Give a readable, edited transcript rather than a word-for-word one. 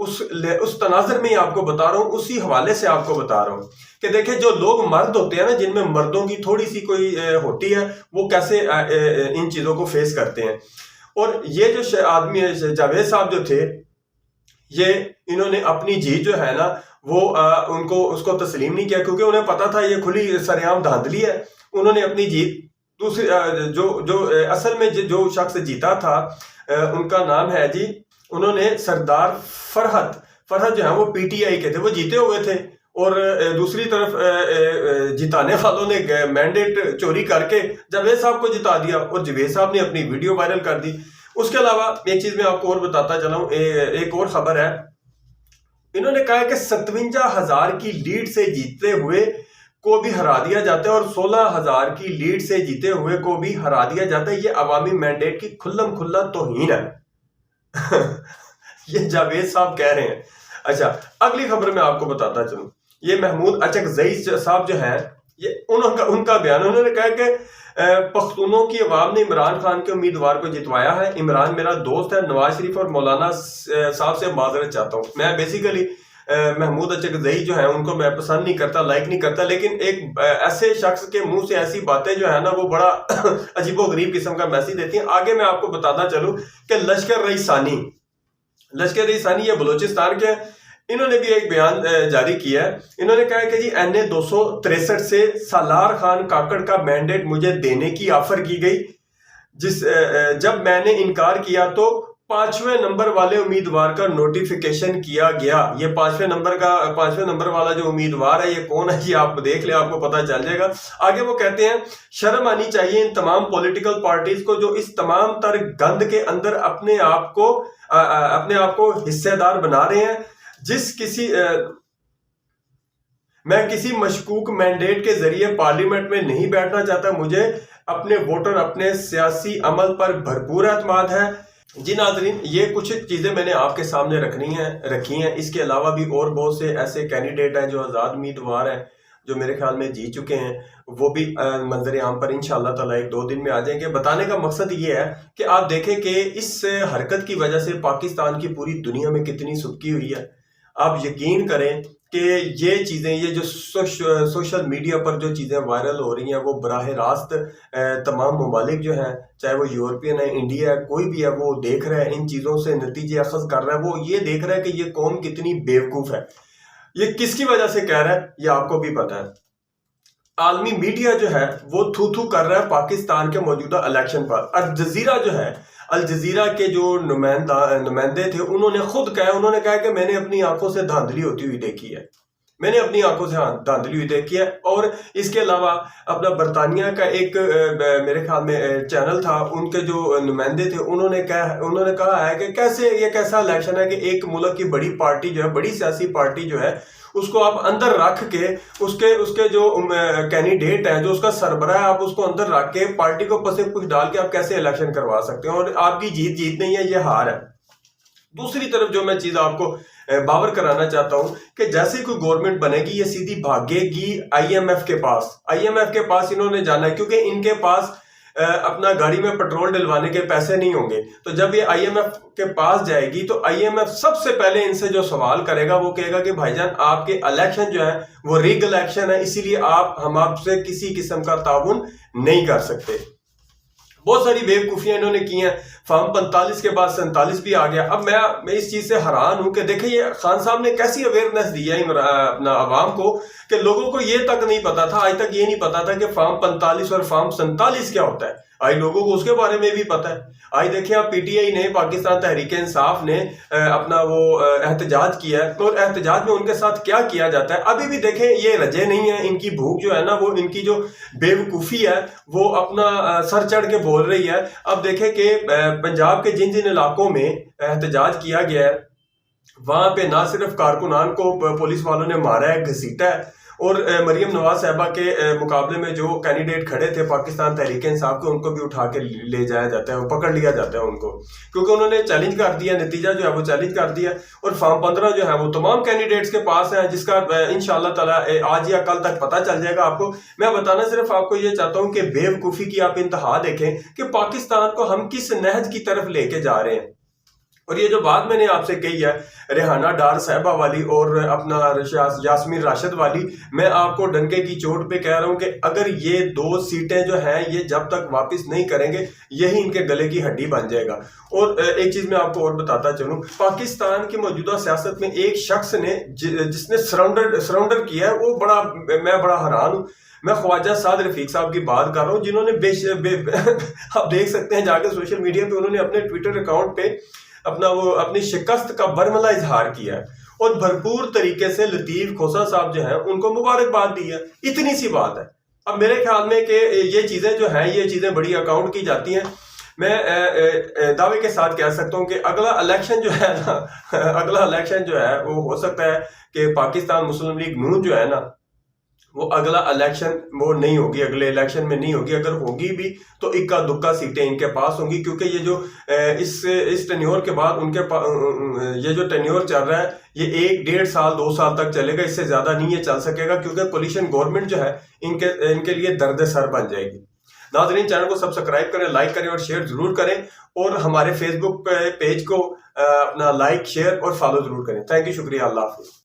اس تناظر میں ہی آپ کو بتا رہا ہوں، اسی حوالے سے آپ کو بتا رہا ہوں کہ دیکھیں جو لوگ مرد ہوتے ہیں نا، جن میں مردوں کی تھوڑی سی کوئی ہوتی ہے، وہ کیسے ان چیزوں کو فیس کرتے ہیں۔ اور یہ جو آدمی جاوید صاحب جو تھے، یہ انہوں نے اپنی جیت جو ہے نا وہ اس کو تسلیم نہیں کیا، کیونکہ انہیں پتا تھا یہ کھلی سریعام دھاندلی ہے۔ انہوں نے اپنی جیت دوسری جو اصل میں جو شخص جیتا تھا ان کا نام ہے جی، انہوں نے سردار فرحت جو ہے وہ پی ٹی آئی کے تھے، وہ جیتے ہوئے تھے، اور دوسری طرف جتانے والوں نے مینڈیٹ چوری کر کے جاوید صاحب کو جتا دیا، اور جاوید صاحب نے اپنی ویڈیو وائرل کر دی۔ اس کے علاوہ ایک چیز میں آپ کو اور بتاتا چلا ہوں، ایک اور خبر ہے، انہوں نے کہا کہ 57,000 کی لیڈ سے جیتے ہوئے کو بھی ہرا دیا جاتا ہے، اور 16,000 کی لیڈ سے جیتے ہوئے کو بھی ہرا دیا جاتا ہے۔ یہ عوامی مینڈیٹ کی کھلم کھلا توہین ہے۔ یہ جاوید صاحب کہہ رہے ہیں۔ اچھا، اگلی خبر میں آپ کو بتاتا چلوں، یہ محمود اچکزئی صاحب جو ہیں، یہ ان کا بیان، انہوں نے کہا کہ پختونوں کی عوام نے عمران خان کے امیدوار کو جتوایا ہے، عمران میرا دوست ہے، نواز شریف اور مولانا صاحب سے معذرت چاہتا ہوں۔ میں بیسیکلی محمود اچکزئی جو ہیں ان کو میں پسند نہیں کرتا، لائک نہیں کرتا، لیکن ایک ایسے شخص کے منہ سے ایسی باتیں جو ہے نا وہ بڑا عجیب و غریب قسم کا میسج دیتی ہیں۔ آگے میں آپ کو بتاتا چلوں کہ لشکر رئیسانی یہ بلوچستان کے، انہوں نے بھی ایک بیان جاری کیا ہے۔ انہوں نے کہا کہ جی NA 263 سے سالار خان کاکڑ کا مینڈیٹ مجھے دینے کی آفر کی گئی، جب میں نے انکار کیا تو 5ویں نمبر والے امیدوار کا نوٹیفیکیشن کیا گیا۔ یہ 5ویں نمبر والا جو امیدوار ہے یہ کون ہے، یہ آپ دیکھ لیں، آپ کو پتہ چل جائے گا۔ آگے وہ کہتے ہیں شرم آنی چاہیے ان تمام پولیٹیکل پارٹیز کو جو اس تمام تر گند کے اندر اپنے آپ کو حصے دار بنا رہے ہیں۔ میں کسی مشکوک مینڈیٹ کے ذریعے پارلیمنٹ میں نہیں بیٹھنا چاہتا، مجھے اپنے ووٹر اپنے سیاسی عمل پر بھرپور اعتماد ہے۔ جی ناظرین، یہ کچھ چیزیں میں نے آپ کے سامنے رکھی ہیں۔ اس کے علاوہ بھی اور بہت سے ایسے کینڈیڈیٹ ہیں جو آزاد امیدوار ہیں، جو میرے خیال میں جیت چکے ہیں، وہ بھی منظر عام پر انشاءاللہ تعالی 1-2 دن میں آ جائیں گے۔ بتانے کا مقصد یہ ہے کہ آپ دیکھیں کہ اس حرکت کی وجہ سے پاکستان کی پوری دنیا میں کتنی سبکی ہوئی ہے۔ آپ یقین کریں کہ یہ چیزیں، یہ جو سوشل میڈیا پر جو چیزیں وائرل ہو رہی ہیں، وہ براہ راست تمام ممالک جو ہیں، چاہے وہ یورپین ہے، انڈیا ہے، کوئی بھی ہے، وہ دیکھ رہا ہے، ان چیزوں سے نتیجے اخذ کر رہا ہے۔ وہ یہ دیکھ رہا ہے کہ یہ قوم کتنی بیوقوف ہے۔ یہ کس کی وجہ سے کہہ رہا ہے یہ آپ کو بھی پتہ ہے۔ عالمی میڈیا جو ہے وہ تھو کر رہا ہے پاکستان کے موجودہ الیکشن پر۔ الجزیرہ جو ہے، الجزیرہ کے جو نمائندے تھے، انہوں نے خود کہا کہ میں نے اپنی آنکھوں سے دھاندلی ہوتی ہوئی دیکھی ہے۔ اور اس کے علاوہ اپنا برطانیہ کا ایک میرے خیال میں چینل تھا، ان کے جو نمائندے تھے، انہوں نے کہا ہے کہ کیسا الیکشن ہے کہ ایک ملک کی بڑی پارٹی جو ہے، بڑی سیاسی پارٹی جو ہے، اس کو آپ اندر رکھ کے اس کے جو کینڈیڈیٹ ہے، جو اس کا سربراہ ہے، آپ اس کو اندر رکھ کے پارٹی کو پسے کچھ ڈال کے آپ کیسے الیکشن کروا سکتے ہیں؟ اور آپ کی جیت نہیں ہے، یہ ہار ہے۔ دوسری طرف جو میں چیز آپ کو باور کرانا چاہتا ہوں کہ جیسے کوئی گورنمنٹ بنے گی، یہ سیدھی بھاگے گی IMF کے پاس انہوں نے جانا ہے، کیونکہ ان کے پاس اپنا گاڑی میں پیٹرول ڈلوانے کے پیسے نہیں ہوں گے۔ تو جب یہ IMF کے پاس جائے گی تو IMF سب سے پہلے ان سے جو سوال کرے گا وہ کہے گا کہ بھائی جان آپ کے الیکشن جو ہے وہ ریگ الیکشن ہے، اسی لیے ہم آپ سے کسی قسم کا تعاون نہیں کر سکتے۔ بہت ساری بیوقوفیاں انہوں نے کی ہیں۔ فارم 45 کے بعد 47 بھی آ گیا۔ اب میں اس چیز سے حیران ہوں کہ دیکھیں یہ خان صاحب نے کیسی اویئرنیس دی ہے اپنا عوام کو، کہ لوگوں کو یہ تک نہیں پتا تھا، آج تک یہ نہیں پتا تھا کہ فارم 45 اور فارم 47 کیا ہوتا ہے۔ آج لوگوں کو اس کے بارے میں بھی پتا ہے۔ آج دیکھیں آپ PTI نے، پاکستان تحریک انصاف نے اپنا وہ احتجاج کیا ہے، اور احتجاج میں ان کے ساتھ کیا کیا جاتا ہے ابھی بھی دیکھیں، یہ رجے نہیں ہیں۔ ان کی بھوک جو ہے نا، وہ ان کی جو بیوقوفی ہے وہ اپنا سر چڑھ کے بول رہی ہے۔ اب دیکھیں کہ پنجاب کے جن علاقوں میں احتجاج کیا گیا ہے، وہاں پہ نہ صرف کارکنان کو پولیس والوں نے مارا ہے، گھسیٹا ہے، اور مریم نواز صاحبہ کے مقابلے میں جو کینڈیڈیٹ کھڑے تھے پاکستان تحریک انصاف کے، ان کو بھی اٹھا کے لے جایا جاتا ہے، پکڑ لیا جاتا ہے ان کو، کیونکہ انہوں نے چیلنج کر دیا، نتیجہ جو ہے وہ چیلنج کر دیا۔ اور فارم 15 جو ہے وہ تمام کینڈیڈیٹس کے پاس ہے، جس کا انشاءاللہ تعالی آج یا کل تک پتہ چل جائے گا آپ کو۔ میں بتانا صرف آپ کو یہ چاہتا ہوں کہ بیوقوفی کی آپ انتہا دیکھیں کہ پاکستان کو ہم کس نہج کی طرف لے کے جا رہے ہیں۔ اور یہ جو بات میں نے آپ سے کہی ہے ریحانہ ڈار صاحبہ والی اور اپنا یاسمین راشد والی، میں آپ کو ڈنکے کی چوٹ پہ کہہ رہا ہوں کہ اگر یہ 2 سیٹیں جو ہیں یہ جب تک واپس نہیں کریں گے یہی ان کے گلے کی ہڈی بن جائے گا۔ اور ایک چیز میں آپ کو اور بتاتا چلوں، پاکستان کی موجودہ سیاست میں ایک شخص نے جس نے سرنڈر کیا ہے، وہ میں بڑا حیران ہوں۔ میں خواجہ سعد رفیق صاحب کی بات کر رہا ہوں، جنہوں نے آپ دیکھ سکتے ہیں جا کے سوشل میڈیا پہ انہوں نے اپنے ٹویٹر اکاؤنٹ پہ اپنی شکست کا برملا اظہار کیا ہے اور بھرپور طریقے سے لطیف کھوسہ صاحب جو ہیں ان کو مبارکباد دی ہے۔ اتنی سی بات ہے۔ اب میرے خیال میں کہ یہ چیزیں جو ہیں یہ چیزیں بڑی اکاؤنٹ کی جاتی ہیں۔ میں دعوے کے ساتھ کہہ سکتا ہوں کہ اگلا الیکشن جو ہے وہ ہو سکتا ہے کہ پاکستان مسلم لیگ نون جو ہے نا، وہ اگلا الیکشن وہ نہیں ہوگی، اگلے الیکشن میں نہیں ہوگی۔ اگر ہوگی بھی تو اکا دکا سیٹیں ان کے پاس ہوں گی، کیونکہ یہ جو اس ٹینیور کے بعد ان کے یہ جو ٹینیور چل رہا ہے یہ 1-1.5 سال 2 سال تک چلے گا، اس سے زیادہ نہیں یہ چل سکے گا، کیونکہ کولیشن گورنمنٹ جو ہے ان کے لیے درد سر بن جائے گی۔ ناظرین، چینل کو سبسکرائب کریں، لائک کریں اور شیئر ضرور کریں، اور ہمارے فیس بک پیج کو اپنا لائک، شیئر اور فالو ضرور کریں۔ تھینک یو، شکریہ، اللہ حافظ۔